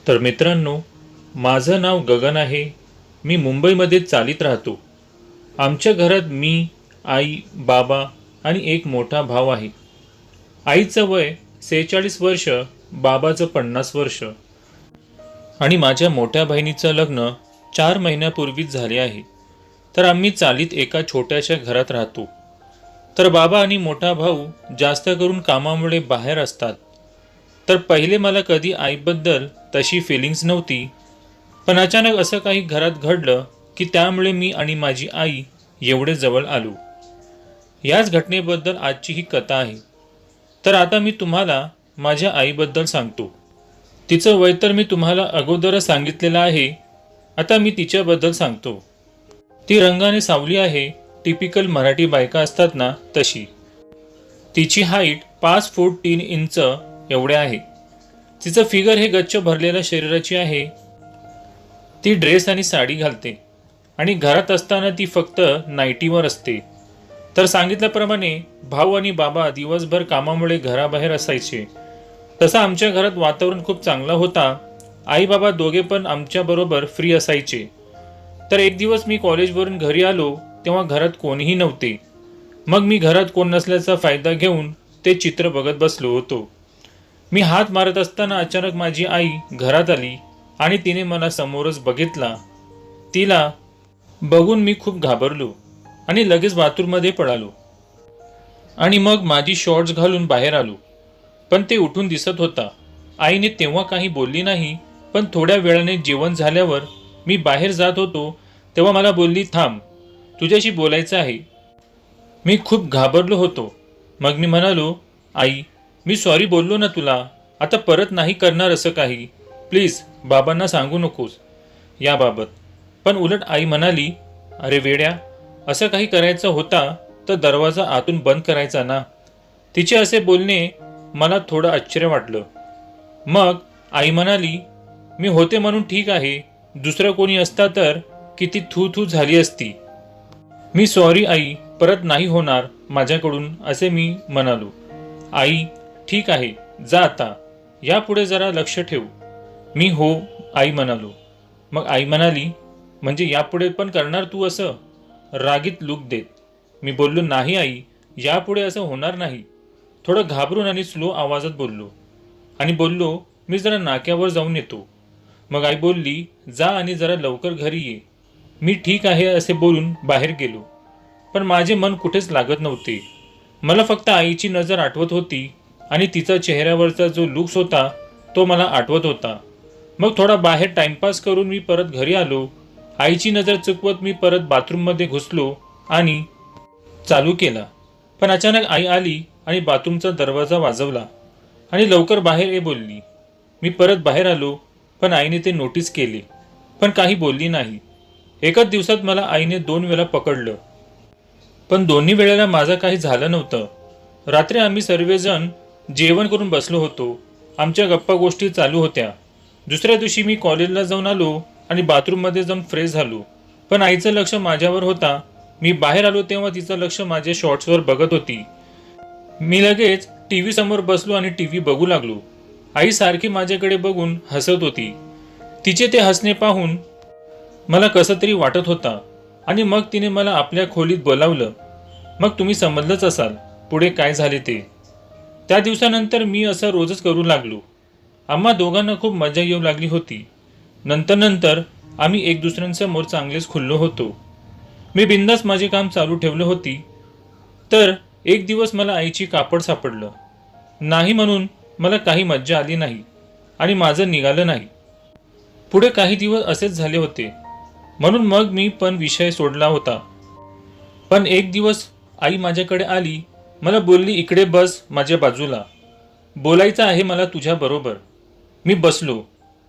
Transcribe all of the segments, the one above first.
तर मित्रांनो, माझं नाव गगन आहे. मी मुंबईमध्ये चालीत राहतो. आमच्या घरात मी, आई, बाबा आणि एक मोठा भाव आहे. आईचं वय 46 वर्ष, बाबाचं 50 वर्ष आणि माझ्या मोठ्या बहिणीचं लग्न 4 महिन्यापूर्वीच झाले आहे. तर आम्ही चालीत एका छोट्याशा घरात राहतो. तर बाबा आणि मोठा भाऊ जास्त करून कामामुळे बाहेर असतात. तर पहिले मला कधी आईबद्दल तशी फिलिंग्स नव्हती. पण अचानक असं काही घरात घडलं की त्यामुळे मी आणि माझी आई एवढे जवळ आलो. याच घटनेबद्दल आजची ही कथा आहे. तर आता मी तुम्हाला माझ्या आईबद्दल सांगतो. तिचं वय तर मी तुम्हाला अगोदरच सांगितलेलं आहे. आता मी तिच्याबद्दल सांगतो. ती रंगाने सावली आहे. टिपिकल मराठी बायका असतात ना तशी. तिची हाईट 5 फूट 3 इंच एवढे आहे. तिचं फिगर हे गच्च भरलेल्या शरीराची आहे. ती ड्रेस आणि साडी घालते आणि घरात असताना ती फक्त नाईटीवर असते. तर सांगितल्याप्रमाणे भाऊ आणि बाबा दिवसभर कामामुळे घराबाहेर असायचे. तसं आमच्या घरात वातावरण खूप चांगला होता. आई बाबा दोघे पण आमच्याबरोबर फ्री असायचे. तर एक दिवस मी कॉलेजवरून घरी आलो तेव्हा घरात कोणीही नव्हते. मग मी घरात कोण नसल्याचा फायदा घेऊन ते चित्र बघत बसलो होतो. मी हात मारत असताना अचानक माझी आई घरात आली आणि तिने मला समोरच बघितला. तिला बघून मी खूप घाबरलो आणि लगेच बाथरूममध्ये पळालो आणि मग माझी शॉर्ट्स घालून बाहेर आलो. पण ते उठून दिसत होता. आईने तेव्हा काही बोलली नाही. पण थोड्या वेळाने जेवण झाल्यावर मी बाहेर जात होतो तेव्हा मला बोलली, थांब, तुझ्याशी बोलायचं आहे. मी खूप घाबरलो होतो. मग मी म्हणालो, आई, मी सॉरी बोललो ना तुला. आता परत नाही करणार असं काही. प्लीज बाबांना सांगू नकोस याबाबत. पण उलट आई म्हणाली, अरे वेड्या, असं काही करायचं होता तर दरवाजा आतून बंद करायचा ना. तिचे असे बोलणे मला थोडं आश्चर्य वाटलं. मग आई म्हणाली, मी होते म्हणून ठीक आहे. दुसरं कोणी असता तर किती थू थू झाली असती. मी सॉरी आई, परत नाही होणार माझ्याकडून, असे मी म्हणालो. आई, ठीक आहे, जा आता. यापुढे जरा लक्ष ठेव. मी हो आई म्हणालो. मग आई म्हणाली, म्हणजे यापुढे पण करणार तू असं? रागीत लूक देत मी बोललो, नाही आई, यापुढे असं होणार नाही. थोडं घाबरून आणि स्लो आवाजात बोललो आणि बोललो, मी जरा नाक्यावर जाऊन येतो. मग आई बोलली, जा आणि जरा लवकर घरी ये. मी ठीक आहे असे बोलून बाहेर गेलो. पण माझे मन कुठेच लागत नव्हते. मला फक्त आईची नजर आठवत होती आणि तिचा चेहऱ्यावरचा जो लुक्स होता तो मला आठवत होता. मग थोडा बाहेर टाइमपास करून मी परत घरी आलो. आईची नजर चुकवत मी परत बाथरूममध्ये घुसलो आणि चालू केला. पण अचानक आई आली आणि बाथरूमचा दरवाजा वाजवला आणि लवकर बाहेर ये बोलली. मी परत बाहेर आलो. पण आईने ते नोटीस केले पण काही बोलली नाही. एकाच दिवसात मला आईने 2 वेळा पकडलं. पण दोन्ही वेळेला माझं काही झालं नव्हतं. रात्री आम्ही सर्वजण जेवण करून बसलो होतो. आमच्या गप्पा गोष्टी चालू होत्या. दुसऱ्या दिवशी मी कॉलेजला जाऊन आलो आणि बाथरूममध्ये जाऊन फ्रेश झालो. पण आईचं लक्ष माझ्यावर होता. मी बाहेर आलो तेव्हा तिचं लक्ष माझ्या शॉर्ट्सवर बघत होती. मी लगेच टीव्ही समोर बसलो आणि टीव्ही बघू लागलो. आई सारखी माझ्याकडे बघून हसत होती. तिचे ते हसणे पाहून मला कसं तरी वाटत होता आणि मग तिने मला आपल्या खोलीत बोलावलं. मग तुम्ही समजलंच असाल पुढे काय झाले ते. त्या दिवसानंतर मी असं रोजच करू लागलो. आम्हा दोघांना खूप मजा येऊ लागली होती. नंतर नंतर आम्ही एक दुसऱ्यांसमोर चांगलेच खुल्लो होतो. मी बिंदास माझे काम चालू ठेवले होती. तर एक दिवस मला आईची कापड सापडलं नाही म्हणून मला काही मज्जा आली नाही आणि माझं निघालं नाही. पुढे काही दिवस असेच झाले होते म्हणून मग मी पण विषय सोडला होता. पण एक दिवस आई माझ्याकडे आली. मला बोलली, इकडे बस माझ्या बाजूला, बोलायचं आहे मला तुझ्या बरोबर. मी बसलो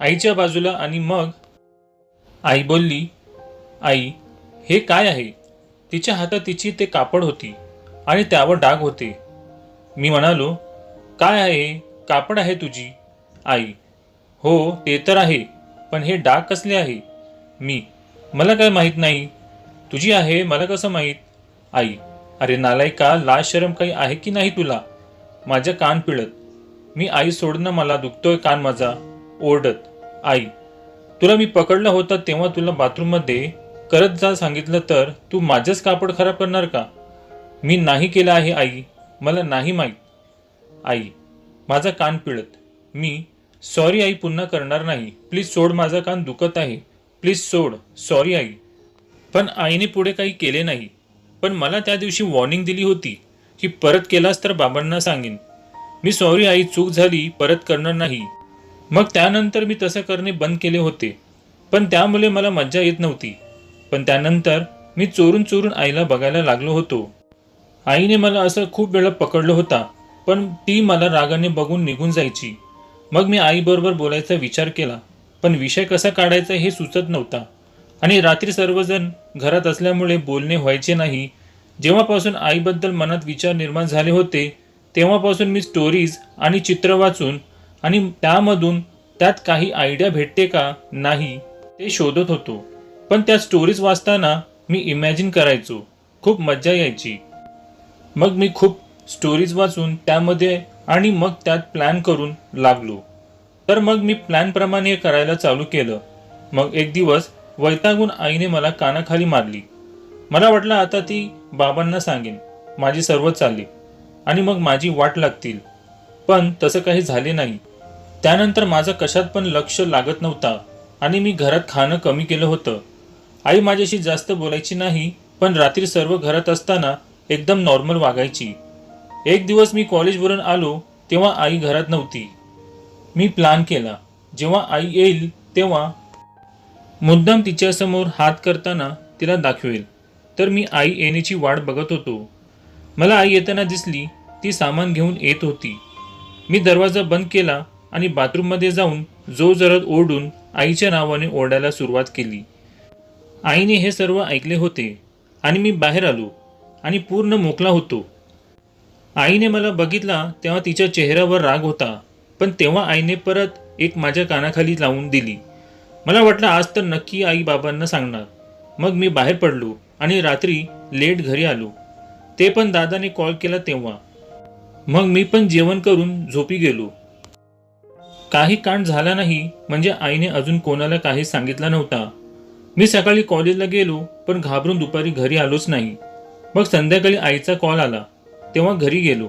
आईच्या बाजूला आणि मग आई बोलली, आई, हे काय आहे? तिच्या हातात तिची ते कापड होती आणि त्यावर डाग होते. मी म्हणालो, काय आहे? कापड आहे तुझी? आई, हो ते तर आहे, पण हे डाग कसले आहे? मी, मला काय माहीत नाही. तुझी आहे मला कसं माहीत? आई, अरे नालायका, लाज शरम काही आहे की नाही तुला? माझ्या कान पिळत. मी, आई सोड ना, मला दुखतोय कान माझा, ओरडत. आई, तुला मी पकडला होता तेव्हा तुला बाथरूममध्ये करत जा सांगितलं तर तू माझंच कापड खराब करणार का? मी नाही केलं आहे आई, मला नाही माहीत. आई, माझा कान पिळत. मी, सॉरी आई, पुन्हा करणार नाही. प्लीज सोड, माझा कान दुखत आहे. प्लीज सोड, सॉरी आई. पण आईने पुढे काही केले नाही. पण मला त्या दिवशी वॉर्निंग दिली होती की परत केलास तर बाबांना सांगेन. मी सॉरी आई, चूक झाली, परत करणार नाही. मग त्यानंतर मी तसं करणे बंद केले होते. पण त्यामुळे मला मज्जा येत नव्हती. पण त्यानंतर मी चोरून चोरून आईला बघायला लागलो होतो. आईने मला असं खूप वेळा पकडलं होता, पण ती मला रागाने बघून निघून जायची. मग मी आईबरोबर बोलायचा विचार केला, पण विषय कसा काढायचा हे सुचत नव्हता. आणि रात्री सर्वजण घरात असल्यामुळे बोलणे व्हायचे नाही. जेव्हापासून आईबद्दल मनात विचार निर्माण झाले होते, तेव्हापासून मी स्टोरीज आणि चित्र वाचून आणि त्यामधून त्यात काही आयडिया भेटते का नाही ते शोधत होतो. पण त्या स्टोरीज वाचताना मी इमॅजिन करायचो, खूप मज्जा यायची. मग मी खूप स्टोरीज वाचून त्यामध्ये आणि मग त्यात प्लॅन करून लागलो. तर मग मी प्लॅनप्रमाणे करायला चालू केलं. मग एक दिवस वैतागून आईने मला कानाखाली मारली. मला वाटलं आता ती बाबांना सांगेन, माझी सर्व चालली आणि मग माझी वाट लागतील. पण तसं काही झाले नाही. त्यानंतर माझं कशात पण लक्ष लागत नव्हता आणि मी घरात खाणं कमी केलं होतं. आई माझ्याशी जास्त बोलायची नाही, पण रात्री सर्व घरात असताना एकदम नॉर्मल वागायची. एक दिवस मी कॉलेजवरून आलो तेव्हा आई घरात नव्हती. मी प्लॅन केला, जेव्हा आई येईल तेव्हा मुद्दाम तिच्यासमोर हात करताना तिला दाखवेल. तर मी आई येण्याची वाट बघत होतो. मला आई येताना दिसली. ती सामान घेऊन येत होती. मी दरवाजा बंद केला आणि बाथरूममध्ये जाऊन जोरजोरात ओरडून आईच्या नावाने ओरडायला सुरुवात केली. आईने हे सर्व ऐकले होते आणि मी बाहेर आलो आणि पूर्ण मोकला होतो. आईने मला बघितला तेव्हा तिच्या चेहऱ्यावर राग होता, पण तेव्हा आईने परत एक माझ्या कानाखाली लावून दिली. मला वाटलं आज तर नक्की आई बाबांना सांगणार. मग मी बाहेर पडलो आणि रात्री लेट घरी आलो. ते पण दादाने कॉल केला तेव्हा. मग मी पण जेवण करून झोपी गेलो. काही कांड झाला नाही म्हणजे आईने अजून कोणाला काही सांगितलं नव्हता. मी सकाळी कॉलेजला गेलो पण घाबरून दुपारी घरी आलोच नाही. मग संध्याकाळी आईचा कॉल आला तेव्हा घरी गेलो.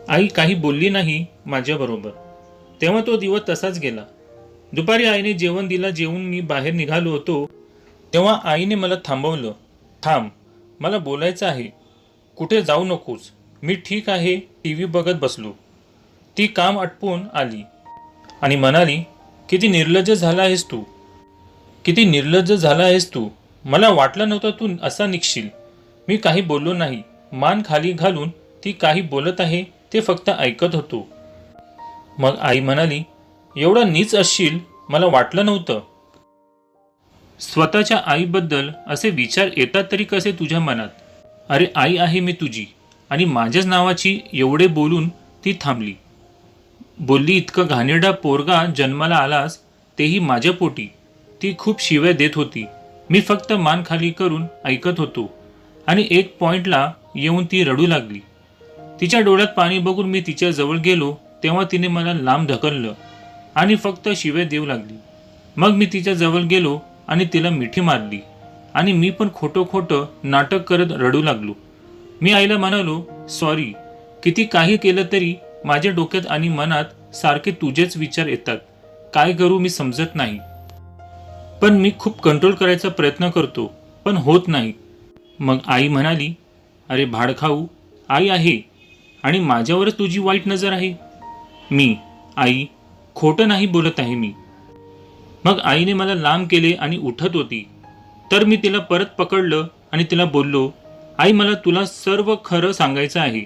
आई काही बोलली नाही माझ्याबरोबर. तेव्हा तो दिवस तसाच गेला. दुपारी आईने जेवण दिला. जेवून मी बाहेर निघालो होतो तेव्हा आईने मला थांबवलं. थांब, मला बोलायचं आहे. कुठे जाऊ नकोस. मी ठीक आहे, टीव्ही बघत बसलो. ती काम आटपून आली आणि म्हणाली, किती निर्लज्ज झाला आहेस तू, किती निर्लज्ज झाला आहेस तू. मला वाटलं नव्हतं तू असा निघशील. मी काही बोललो नाही. मान खाली घालून ती काही बोलत आहे ते फक्त ऐकत होतो. मग आई म्हणाली, एवढा नीच असशील मला वाटलं नव्हतं. स्वतःच्या आईबद्दल असे विचार येतात तरी कसे तुझ्या मनात? अरे आई आहे मी तुझी आणि माझ्याच नावाची एवढे बोलून ती थांबली. बोलली, इतकं घाणेरडा पोरगा जन्माला आलास तेही माझ्या पोटी. ती खूप शिव्या देत होती. मी फक्त मान खाली करून ऐकत होतो आणि एक पॉइंटला येऊन ती रडू लागली. तिच्या डोळ्यात पाणी बघून मी तिच्या जवळ गेलो तेव्हा तिने मला लांब ढकललं आणि फक्त शिव्या देऊ लागली. मग मी तिच्या जवळ गेलो आणि तिला मिठी मारली आणि मी पण खोटं खोटं नाटक करत रडू लागलो. मी आईला म्हणालो, सॉरी. किती काही केलं तरी माझ्या डोक्यात आणि मनात सारखे तुझेच विचार येतात. काय करू मी समजत नाही. पण मी खूप कंट्रोल करायचा प्रयत्न करतो पण होत नाही. मग आई म्हणाली, अरे भाडखाऊ, आई आहे आणि माझ्यावरच तुझी वाईट नजर आहे. मी, आई, खोटं नाही बोलत आहे मी. मग आईने मला लांब केले आणि उठत होती. तर मी तिला परत पकडलं आणि तिला बोललो, आई मला तुला सर्व खरं सांगायचं आहे.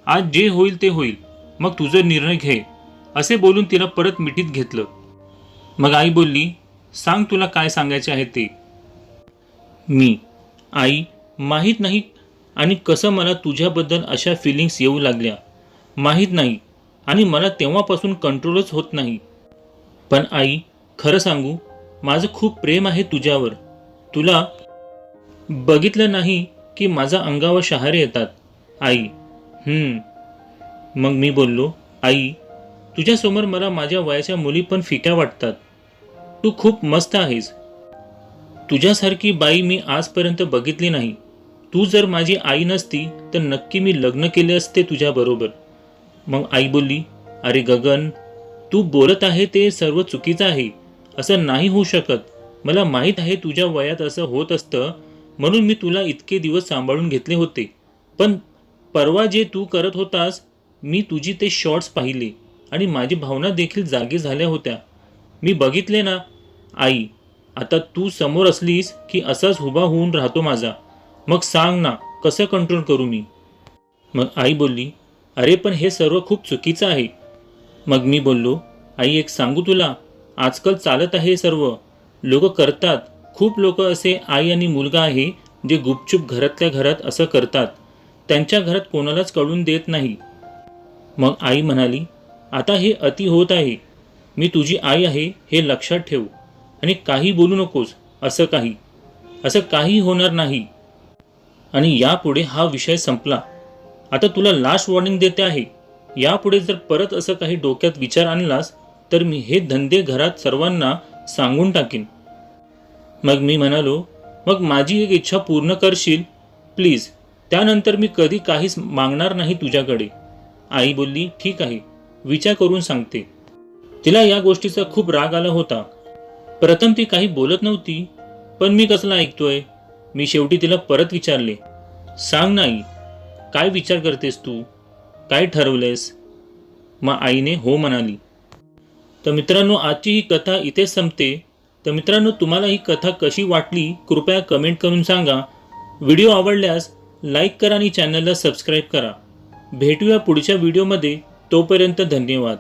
आज जे होईल ते होईल. मग तुझा निर्णय घे. असे बोलून तिला परत मिठीत घेतलं. मग आई बोलली, सांग तुला काय सांगायचे आहे ते. मी, आई, माहीत नाही आणि कसं मला तुझ्याबद्दल अशा फिलिंग्स येऊ लागल्या माहीत नाही आणि मला तेव्हापासून कंट्रोलच होत नाही. पण आई, खरं सांगू, माझं खूप प्रेम आहे तुझ्यावर. तुला बघितलं नाही की माझ्या अंगावर शहारे येतात. आई, मग मी बोललो, आई, तुझ्यासमोर मला माझ्या वयाच्या मुली पण फिक्या वाटतात. तू खूप मस्त आहेस. तुझ्यासारखी बाई मी आजपर्यंत बघितली नाही. तू जर माझी आई नसती तर नक्की मी लग्न केले असते तुझ्याबरोबर. मग आई बोलली, अरे गगन, तू बोलत आहे ते सर्व चुकीचं आहे. असं नाही होऊ शकत. मला माहीत आहे तुझ्या वयात असं होत असतं, म्हणून मी तुला इतके दिवस सांभाळून घेतले होते. पण परवा जे तू करत होतास, मी तुझी ते शॉर्ट्स पाहिले आणि माझी भावना देखील जागी झाल्या होत्या. मी बघितले ना. आई, आता तू समोर असलीस की असाच उभा होऊन राहतो माझा. मग सांग ना, कसं कंट्रोल करू मी? मग आई बोलली, अरे पण हे सर्व खूप चुकीचं आहे. मग मी बोललो, आई एक सांगू तुला, आजकाल चालत आहे हे सर्व. लोक करतात. खूप लोक असे आई आणि मुलगा आहे जे गुपचूप घरातल्या घरात असं करतात. त्यांच्या घरात कोणालाच कळून देत नाही. मग आई म्हणाली, आता हे अति होत आहे. मी तुझी आई आहे हे लक्षात ठेव आणि काही बोलू नकोस. असं काही होणार नाही. आणि यापुढे हा विषय संपला. आता तुला लास्ट वॉर्निंग देते आहे. यापुढे जर परत असं काही डोक्यात विचार आणलास तर मी हे धंदे घरात सर्वांना सांगून टाकीन. मग मी म्हणालो, मग माझी एक इच्छा पूर्ण करशील प्लीज. त्यानंतर मी कधी काहीच मागणार नाही तुझ्याकडे. आई बोलली, ठीक आहे, विचार करून सांगते. तिला या गोष्टीचा खूप राग आला होता. प्रथम ती काही बोलत नव्हती, पण मी कसला ऐकतोय. मी शेवटी तिला परत विचारले, सांग ना आई, काय विचार करतेस तू? काय ठरवलेस? मग आईने हो म्हणाली. तर मित्रांनो, आजची ही कथा इथेच संपते. तर मित्रांनो, तुम्हाला ही कथा कशी वाटली कृपया कमेंट करून सांगा. व्हिडिओ आवडल्यास लाईक करा आणि चॅनलला सबस्क्राईब करा. भेटूया पुढच्या व्हिडिओमध्ये. तोपर्यंत धन्यवाद.